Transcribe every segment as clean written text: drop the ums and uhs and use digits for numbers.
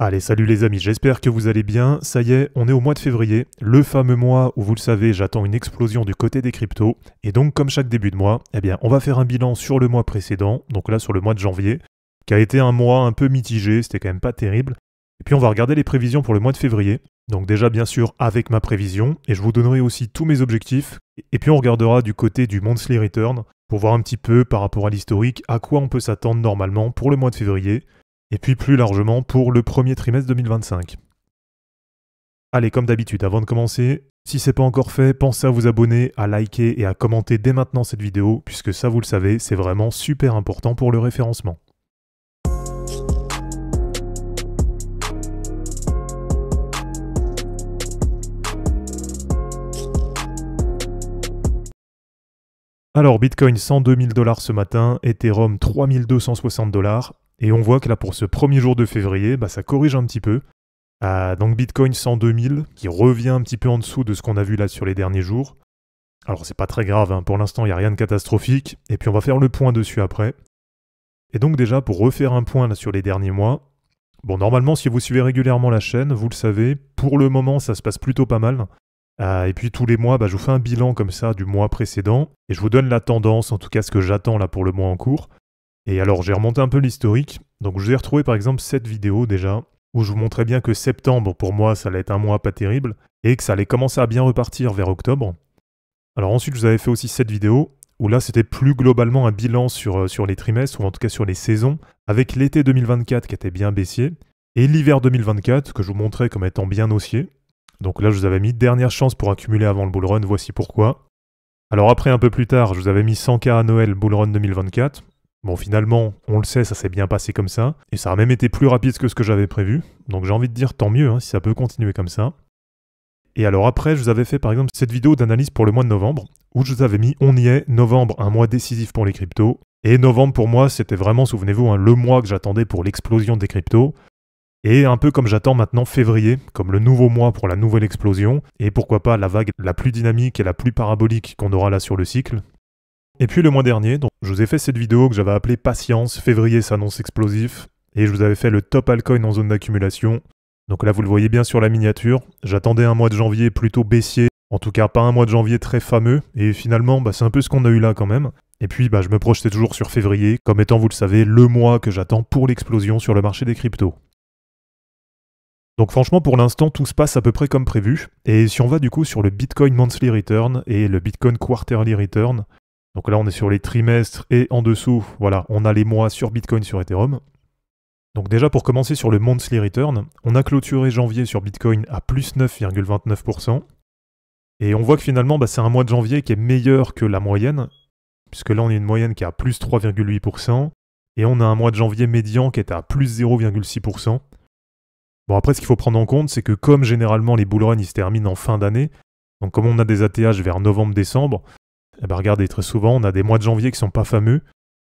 Allez, salut les amis, j'espère que vous allez bien. Ça y est, on est au mois de février, le fameux mois où vous le savez, j'attends une explosion du côté des cryptos. Et donc, comme chaque début de mois, eh bien, on va faire un bilan sur le mois précédent, donc là sur le mois de janvier, qui a été un mois un peu mitigé, c'était quand même pas terrible. Et puis on va regarder les prévisions pour le mois de février. Donc déjà bien sûr avec ma prévision, et je vous donnerai aussi tous mes objectifs. Et puis on regardera du côté du monthly return, pour voir un petit peu par rapport à l'historique, à quoi on peut s'attendre normalement pour le mois de février. Et puis plus largement pour le premier trimestre 2025. Allez, comme d'habitude, avant de commencer, si c'est pas encore fait, pensez à vous abonner, à liker et à commenter dès maintenant cette vidéo, puisque ça vous le savez, c'est vraiment super important pour le référencement. Alors, Bitcoin 102 000 $ ce matin, Ethereum 3 260 $. Et on voit que là, pour ce premier jour de février, ça corrige un petit peu. Donc Bitcoin 102 000, qui revient un petit peu en dessous de ce qu'on a vu là sur les derniers jours. Alors c'est pas très grave, hein, pour l'instant il n'y a rien de catastrophique. Et puis on va faire le point dessus après. Et donc déjà, pour refaire un point là, sur les derniers mois, bon normalement si vous suivez régulièrement la chaîne, vous le savez, pour le moment ça se passe plutôt pas mal. Et puis tous les mois, je vous fais un bilan comme ça du mois précédent. Et je vous donne la tendance, en tout cas ce que j'attends là pour le mois en cours. Et alors j'ai remonté un peu l'historique, donc je vous ai retrouvé par exemple cette vidéo déjà, où je vous montrais bien que septembre pour moi ça allait être un mois pas terrible, et que ça allait commencer à bien repartir vers octobre. Alors ensuite je vous avais fait aussi cette vidéo, où là c'était plus globalement un bilan sur les trimestres, ou en tout cas sur les saisons, avec l'été 2024 qui était bien baissier, et l'hiver 2024 que je vous montrais comme étant bien haussier. Donc là je vous avais mis dernière chance pour accumuler avant le bullrun, voici pourquoi. Alors après un peu plus tard, je vous avais mis 100K à Noël bullrun 2024. Bon, finalement, on le sait, ça s'est bien passé comme ça, et ça a même été plus rapide que ce que j'avais prévu, donc j'ai envie de dire tant mieux, hein, si ça peut continuer comme ça. Et alors après, je vous avais fait par exemple cette vidéo d'analyse pour le mois de novembre, où je vous avais mis, on y est, novembre, un mois décisif pour les cryptos, et novembre pour moi, c'était vraiment, souvenez-vous, le mois que j'attendais pour l'explosion des cryptos, et un peu comme j'attends maintenant février, comme le nouveau mois pour la nouvelle explosion, et pourquoi pas la vague la plus dynamique et la plus parabolique qu'on aura là sur le cycle. Et puis le mois dernier, donc, je vous ai fait cette vidéo que j'avais appelée Patience, février s'annonce explosif, et je vous avais fait le top altcoin en zone d'accumulation. Donc là vous le voyez bien sur la miniature, j'attendais un mois de janvier plutôt baissier, en tout cas pas un mois de janvier très fameux, et finalement c'est un peu ce qu'on a eu là quand même. Et puis je me projetais toujours sur février, comme étant vous le savez, le mois que j'attends pour l'explosion sur le marché des cryptos. Donc franchement pour l'instant tout se passe à peu près comme prévu, et si on va du coup sur le Bitcoin Monthly Return et le Bitcoin Quarterly Return, donc là, on est sur les trimestres et en dessous, voilà, on a les mois sur Bitcoin, sur Ethereum. Donc déjà, pour commencer sur le Monthly Return, on a clôturé janvier sur Bitcoin à plus 9,29%. Et on voit que finalement, c'est un mois de janvier qui est meilleur que la moyenne, puisque là, on a une moyenne qui est à plus 3,8%, et on a un mois de janvier médian qui est à plus 0,6%. Bon, après, ce qu'il faut prendre en compte, c'est que comme généralement les bullruns, ils se terminent en fin d'année, donc comme on a des ATH vers novembre-décembre, regardez, très souvent, on a des mois de janvier qui sont pas fameux.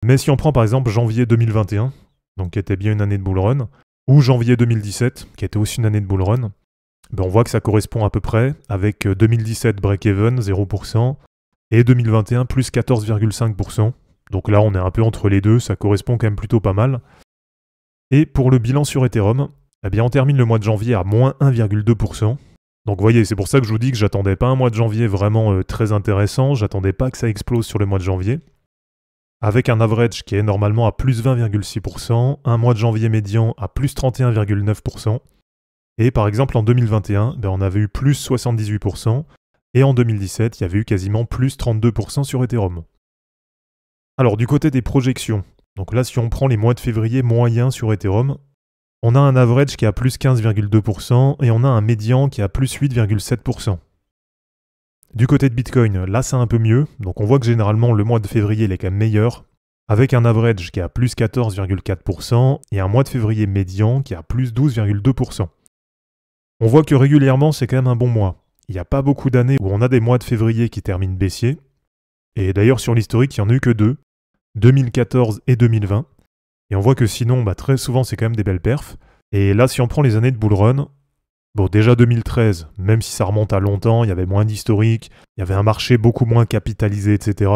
Mais si on prend par exemple janvier 2021, donc qui était bien une année de bullrun, ou janvier 2017, qui était aussi une année de bullrun, on voit que ça correspond à peu près avec 2017 break-even, 0%, et 2021 plus 14,5%. Donc là, on est un peu entre les deux, ça correspond quand même plutôt pas mal. Et pour le bilan sur Ethereum, on termine le mois de janvier à moins 1,2%. Donc vous voyez, c'est pour ça que je vous dis que j'attendais pas un mois de janvier vraiment très intéressant, j'attendais pas que ça explose sur le mois de janvier. Avec un average qui est normalement à plus 20,6%, un mois de janvier médian à plus 31,9%. Et par exemple en 2021, on avait eu plus 78%, et en 2017, il y avait eu quasiment plus 32% sur Ethereum. Alors du côté des projections, donc là si on prend les mois de février moyens sur Ethereum, on a un average qui est à plus 15,2% et on a un médian qui est à plus 8,7%. Du côté de Bitcoin, là c'est un peu mieux, donc on voit que généralement le mois de février il est quand même meilleur, avec un average qui est à plus 14,4% et un mois de février médian qui est à plus 12,2%. On voit que régulièrement c'est quand même un bon mois. Il n'y a pas beaucoup d'années où on a des mois de février qui terminent baissier, et d'ailleurs sur l'historique il n'y en a eu que deux, 2014 et 2020. Et on voit que sinon, très souvent, c'est quand même des belles perfs. Et là, si on prend les années de bullrun, bon, déjà 2013, même si ça remonte à longtemps, il y avait moins d'historique, il y avait un marché beaucoup moins capitalisé, etc.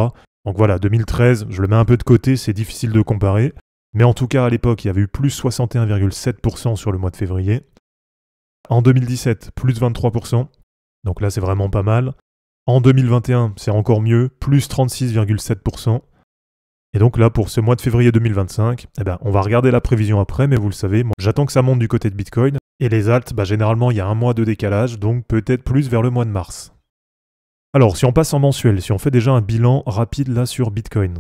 Donc voilà, 2013, je le mets un peu de côté, c'est difficile de comparer. Mais en tout cas, à l'époque, il y avait eu plus 61,7% sur le mois de février. En 2017, plus 23%. Donc là, c'est vraiment pas mal. En 2021, c'est encore mieux, plus 36,7%. Et donc là, pour ce mois de février 2025, on va regarder la prévision après, mais vous le savez, moi, j'attends que ça monte du côté de Bitcoin. Et les alts, généralement, il y a un mois de décalage, donc peut-être plus vers le mois de mars. Alors, si on passe en mensuel, si on fait déjà un bilan rapide là sur Bitcoin.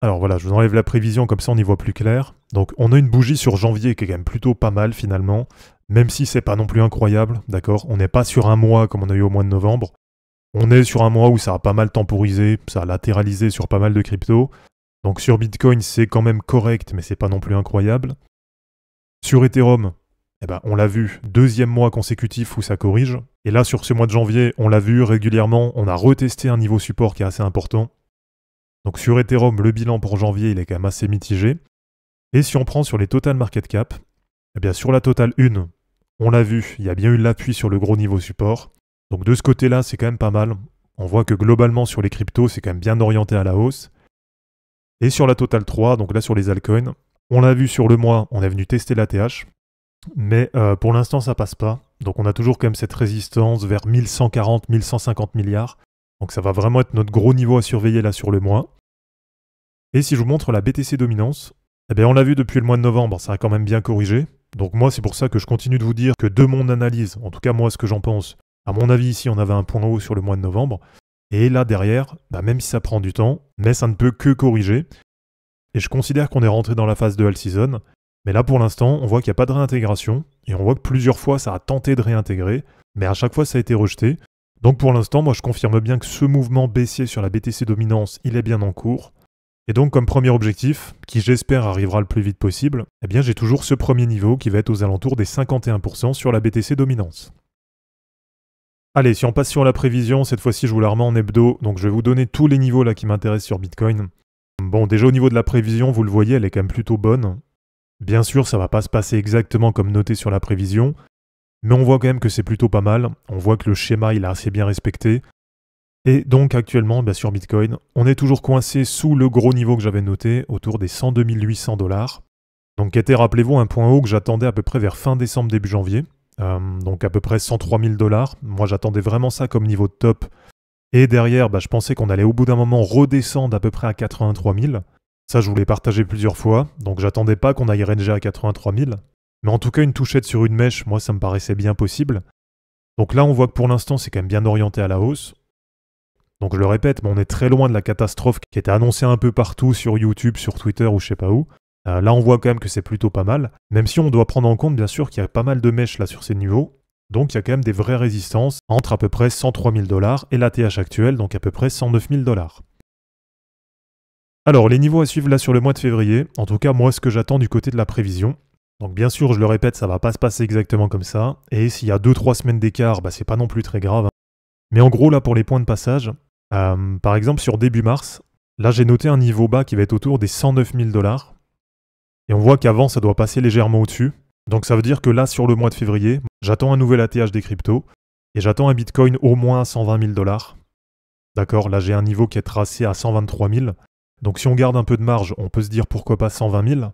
Alors voilà, je vous enlève la prévision, comme ça on y voit plus clair. Donc on a une bougie sur janvier qui est quand même plutôt pas mal finalement, même si c'est pas non plus incroyable, d'accord? On n'est pas sur un mois comme on a eu au mois de novembre. On est sur un mois où ça a pas mal temporisé, ça a latéralisé sur pas mal de cryptos. Donc sur Bitcoin, c'est quand même correct, mais c'est pas non plus incroyable. Sur Ethereum, on l'a vu, deuxième mois consécutif où ça corrige. Et là, sur ce mois de janvier, on l'a vu régulièrement, on a retesté un niveau support qui est assez important. Donc sur Ethereum, le bilan pour janvier, il est quand même assez mitigé. Et si on prend sur les total market cap, sur la totale 1, on l'a vu, il y a bien eu l'appui sur le gros niveau support. Donc de ce côté-là, c'est quand même pas mal. On voit que globalement sur les cryptos, c'est quand même bien orienté à la hausse. Et sur la totale 3, donc là sur les altcoins, on l'a vu sur le mois, on est venu tester l'ATH. Mais pour l'instant, ça passe pas. Donc on a toujours quand même cette résistance vers 1140, 1150 milliards. Donc ça va vraiment être notre gros niveau à surveiller là sur le mois. Et si je vous montre la BTC dominance, on l'a vu depuis le mois de novembre, ça a quand même bien corrigé. Donc moi, c'est pour ça que je continue de vous dire que de mon analyse, en tout cas moi ce que j'en pense, à mon avis ici on avait un point haut sur le mois de novembre. Et là derrière, même si ça prend du temps, mais ça ne peut que corriger. Et je considère qu'on est rentré dans la phase de all season. Mais là pour l'instant, on voit qu'il n'y a pas de réintégration. Et on voit que plusieurs fois ça a tenté de réintégrer. Mais à chaque fois ça a été rejeté. Donc pour l'instant, moi je confirme bien que ce mouvement baissier sur la BTC dominance, il est bien en cours. Et donc comme premier objectif, qui j'espère arrivera le plus vite possible, j'ai toujours ce premier niveau qui va être aux alentours des 51% sur la BTC dominance. Allez, si on passe sur la prévision, cette fois-ci je vous la remets en hebdo, donc je vais vous donner tous les niveaux là qui m'intéressent sur Bitcoin. Bon, déjà au niveau de la prévision, vous le voyez, elle est quand même plutôt bonne. Bien sûr, ça va pas se passer exactement comme noté sur la prévision, mais on voit quand même que c'est plutôt pas mal, on voit que le schéma il est assez bien respecté. Et donc actuellement, sur Bitcoin, on est toujours coincé sous le gros niveau que j'avais noté, autour des 102 800 $. Donc qui était, rappelez-vous, un point haut que j'attendais à peu près vers fin décembre, début janvier. Donc à peu près 103 000 $. Moi j'attendais vraiment ça comme niveau de top. Et derrière, je pensais qu'on allait au bout d'un moment redescendre à peu près à 83 000. Ça je vous l'ai partagé plusieurs fois, donc j'attendais pas qu'on aille ranger à 83 000. Mais en tout cas, une touchette sur une mèche, moi ça me paraissait bien possible. Donc là on voit que pour l'instant c'est quand même bien orienté à la hausse. Donc je le répète, on est très loin de la catastrophe qui était annoncée un peu partout sur YouTube, sur Twitter ou je sais pas où. Là on voit quand même que c'est plutôt pas mal, même si on doit prendre en compte bien sûr qu'il y a pas mal de mèches là sur ces niveaux. Donc il y a quand même des vraies résistances entre à peu près 103 000 $ et l'ATH actuelle, donc à peu près 109 000 $. Alors les niveaux à suivre là sur le mois de février, en tout cas moi ce que j'attends du côté de la prévision. Donc bien sûr je le répète, ça va pas se passer exactement comme ça, et s'il y a 2-3 semaines d'écart, c'est pas non plus très grave. Mais en gros là pour les points de passage, par exemple sur début mars, là j'ai noté un niveau bas qui va être autour des 109 000 $. Et on voit qu'avant ça doit passer légèrement au-dessus. Donc ça veut dire que là sur le mois de février, j'attends un nouvel ATH des cryptos, et j'attends un Bitcoin au moins à 120 000 $. D'accord, là j'ai un niveau qui est tracé à 123 000. Donc si on garde un peu de marge, on peut se dire pourquoi pas 120 000.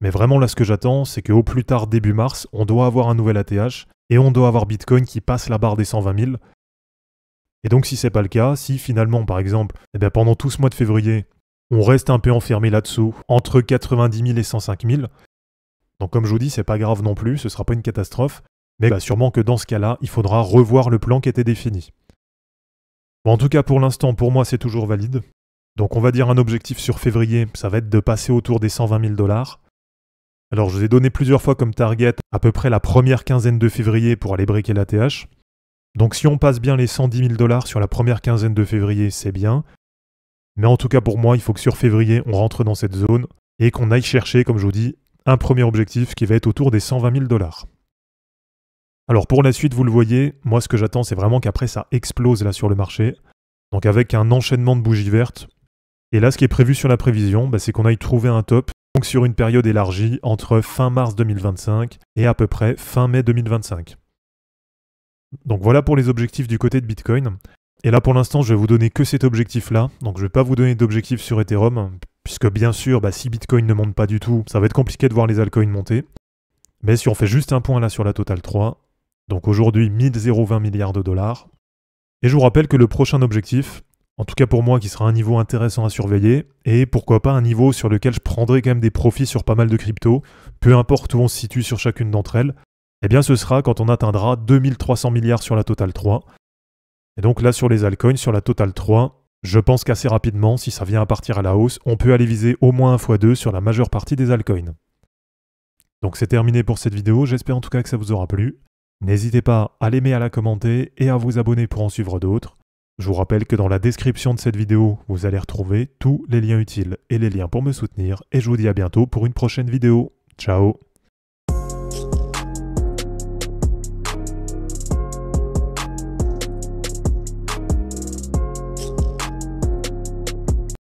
Mais vraiment là ce que j'attends, c'est qu'au plus tard début mars, on doit avoir un nouvel ATH, et on doit avoir Bitcoin qui passe la barre des 120 000. Et donc si c'est pas le cas, si finalement par exemple, pendant tout ce mois de février, on reste un peu enfermé là-dessous, entre 90 000 et 105 000, donc comme je vous dis, c'est pas grave non plus, ce sera pas une catastrophe, mais sûrement que dans ce cas-là, il faudra revoir le plan qui était défini. Bon, en tout cas pour l'instant, pour moi c'est toujours valide. Donc on va dire un objectif sur février, ça va être de passer autour des 120 000 $. Alors je vous ai donné plusieurs fois comme target à peu près la première quinzaine de février pour aller breaker l'ATH. Donc si on passe bien les 110 000 $ sur la première quinzaine de février, c'est bien. Mais en tout cas pour moi, il faut que sur février, on rentre dans cette zone et qu'on aille chercher, comme je vous dis, un premier objectif qui va être autour des 120 000 $. Alors pour la suite, vous le voyez, moi ce que j'attends, c'est vraiment qu'après ça explose là sur le marché. Donc avec un enchaînement de bougies vertes. Et là, ce qui est prévu sur la prévision, c'est qu'on aille trouver un top donc sur une période élargie entre fin mars 2025 et à peu près fin mai 2025. Donc voilà pour les objectifs du côté de Bitcoin. Et là pour l'instant je vais vous donner que cet objectif là, donc je ne vais pas vous donner d'objectif sur Ethereum, puisque bien sûr, si Bitcoin ne monte pas du tout, ça va être compliqué de voir les altcoins monter. Mais si on fait juste un point là sur la Total 3, donc aujourd'hui 1020 milliards de dollars, et je vous rappelle que le prochain objectif, en tout cas pour moi qui sera un niveau intéressant à surveiller, et pourquoi pas un niveau sur lequel je prendrai quand même des profits sur pas mal de cryptos, peu importe où on se situe sur chacune d'entre elles, eh bien ce sera quand on atteindra 2300 milliards sur la Total 3. Et donc là sur les altcoins, sur la Total 3, je pense qu'assez rapidement, si ça vient à partir à la hausse, on peut aller viser au moins 1 x 2 sur la majeure partie des altcoins. Donc c'est terminé pour cette vidéo, j'espère en tout cas que ça vous aura plu. N'hésitez pas à l'aimer, à la commenter et à vous abonner pour en suivre d'autres. Je vous rappelle que dans la description de cette vidéo, vous allez retrouver tous les liens utiles et les liens pour me soutenir. Et je vous dis à bientôt pour une prochaine vidéo. Ciao!